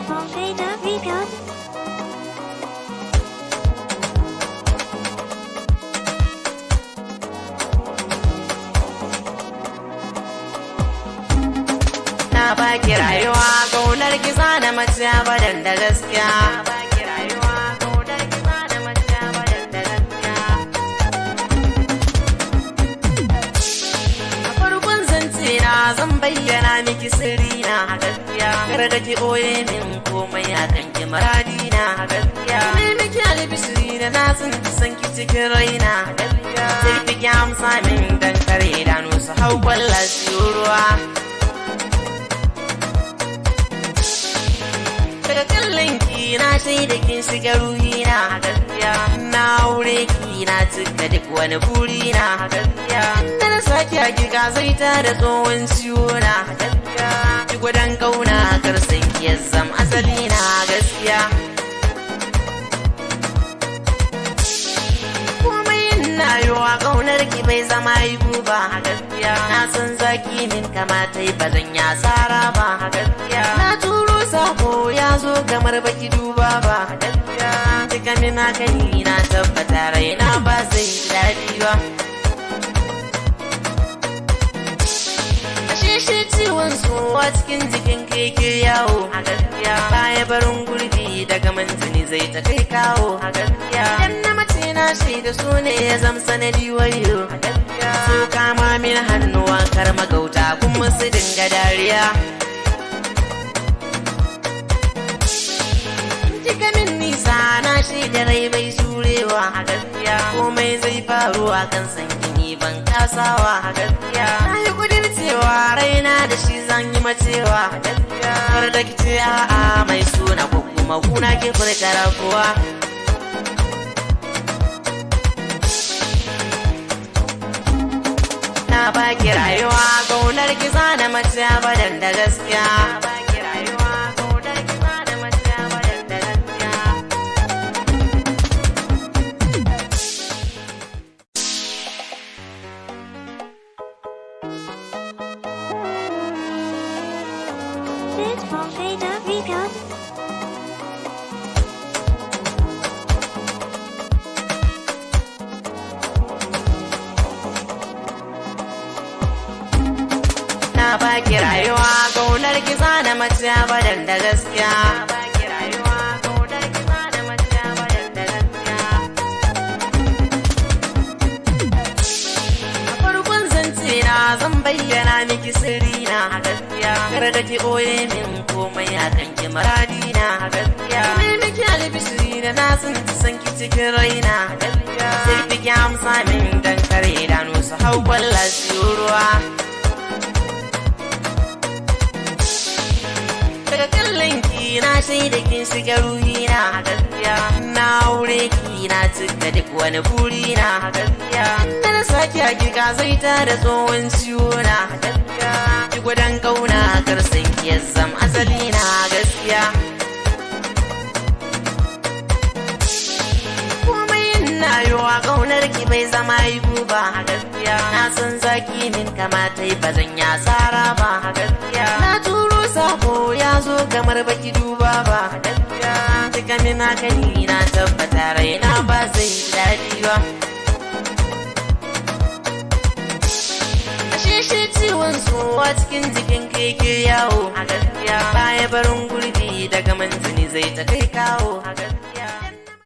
王菲的 Record。Na baki rayuwa kaunar ki zana mace abadan da gaskiya. Na baki rayuwa kaunar ki zana mace abadan da gaskiya. A farkon zance na zan bayyana miki sirri na gaskiya. Kar da ki ɓoye min komai akan ki maradi na gaskiya. Mai miki albishiri da na tsinci san ki cikin raina gaskiya. Sai ki amsa min dan kare idanu su hau kwalla su ruwa. Daga kallon ki na shaida kin shiga ruhina gaskiya. Na aure ki na cika duk wani burina gaskiya. Da na sake hakika zai ta da tsohon ciwo na gaskiya. Ki gwadon kauna kar san ki ya zam asali na gaskiya. Komai na yiwa kaunar ki bai zama aibu ba gaskiya. Na san zaki min kamata ba zan ya tsara ba gaskiya. Na turo sako ya zo kamar baki duba ba gaskiya. Cika min gani na tabbata raina ba zai daɗi ba. Ashe shi ciwon a cikin jikin keke yawo a gaskiya. Baya barin gurbi daga mantini zai ta kai kawo a gaskiya. Dan na mace na shaida su ne ya zam sanadi wayo a gaskiya. Su kama min hannuwa kar magauta kuma su dinga dariya. Kika min nisa na shaida rai bai jurewa a gaskiya. Komai zai faru a kan sankini ban kasawa a gaskiya. Na yi kudircewa raina da shi zan yi macewa a gaskiya. Kar da kice a'a mai suna ko kuma kuna ke furta rafuwa. Na baki rayuwa kaunar ki zana mace abadan da gaskiya. Na baki rayuwa kaunar ki zana mace abadan da gaskiya. Dit Van Veda Record. Na baki rayuwa kaunar ki zana mace abadan da gaskiya. Na baki rayuwa kaunar ki zana mace abadan da gaskiya. A farkon zance na zan bayyana miki sirri na gaskiya. Kar da ki ɓoye min komai akan ki maradi na gaskiya. Mai miki albishiri da na tsinci san ki cikin raina gaskiya. Sai ki amsa min dan kare idanu su hau kwalla su ruwa. Daga kallon ki na shaida kin shiga ruhina gaskiya. Na aure ki na cika duk wani burina gaskiya. Da na sake hakika zai ta da tsohon ciwo na gaskiya. Ki gwadon kauna kar san ki ya zam asali na gaskiya. Komai na yiwa kaunar ki bai zama aibu ba gaskiya. Na san zaki min kamata ba zan ya tsara ba gaskiya. Na turo sako ya zo kamar baki duba ba gaskiya. Cika min gani na tabbata raina ba zai daɗi ba. Ashe shi ciwon a cikin jikin keke yawo a gaskiya. Baya barin gurbi daga mantini zai ta kai kawo a gaskiya.